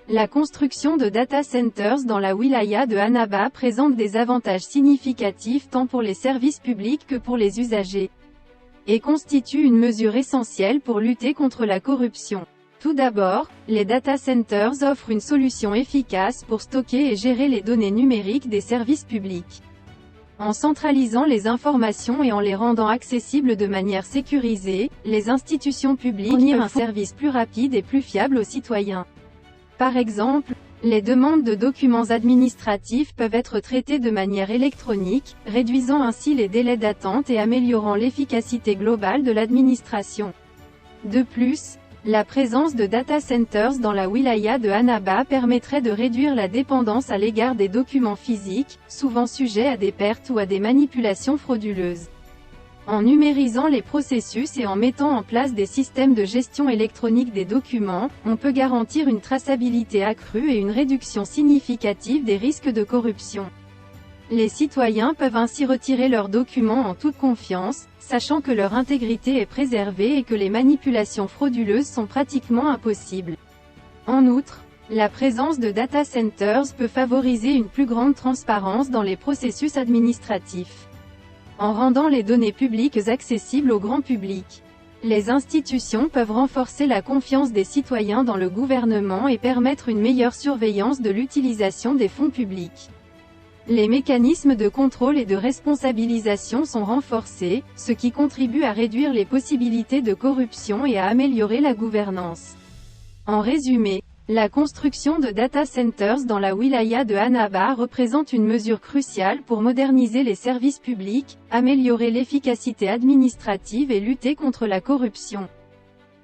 La construction de data centers dans la wilaya de Annaba présente des avantages significatifs tant pour les services publics que pour les usagers, et constitue une mesure essentielle pour lutter contre la corruption. Tout d'abord, les data centers offrent une solution efficace pour stocker et gérer les données numériques des services publics. En centralisant les informations et en les rendant accessibles de manière sécurisée, les institutions publiques fournissent un service plus rapide et plus fiable aux citoyens. Par exemple, les demandes de documents administratifs peuvent être traitées de manière électronique, réduisant ainsi les délais d'attente et améliorant l'efficacité globale de l'administration. De plus, la présence de data centers dans la wilaya de Annaba permettrait de réduire la dépendance à l'égard des documents physiques, souvent sujets à des pertes ou à des manipulations frauduleuses. En numérisant les processus et en mettant en place des systèmes de gestion électronique des documents, on peut garantir une traçabilité accrue et une réduction significative des risques de corruption. Les citoyens peuvent ainsi retirer leurs documents en toute confiance, sachant que leur intégrité est préservée et que les manipulations frauduleuses sont pratiquement impossibles. En outre, la présence de data centers peut favoriser une plus grande transparence dans les processus administratifs. En rendant les données publiques accessibles au grand public, les institutions peuvent renforcer la confiance des citoyens dans le gouvernement et permettre une meilleure surveillance de l'utilisation des fonds publics. Les mécanismes de contrôle et de responsabilisation sont renforcés, ce qui contribue à réduire les possibilités de corruption et à améliorer la gouvernance. En résumé, la construction de data centers dans la wilaya de Annaba représente une mesure cruciale pour moderniser les services publics, améliorer l'efficacité administrative et lutter contre la corruption.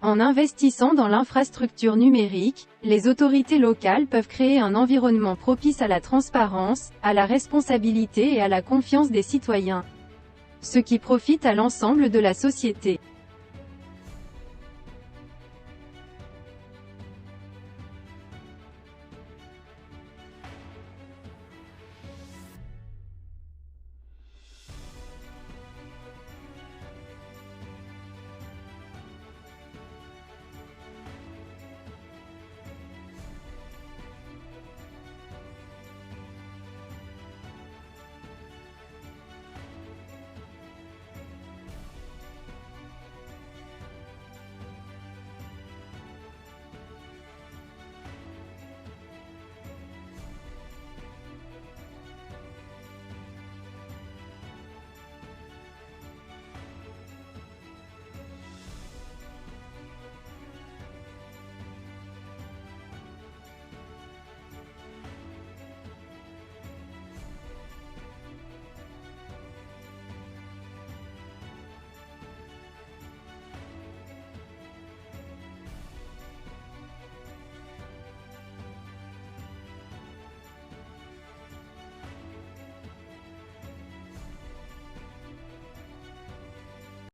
En investissant dans l'infrastructure numérique, les autorités locales peuvent créer un environnement propice à la transparence, à la responsabilité et à la confiance des citoyens, ce qui profite à l'ensemble de la société.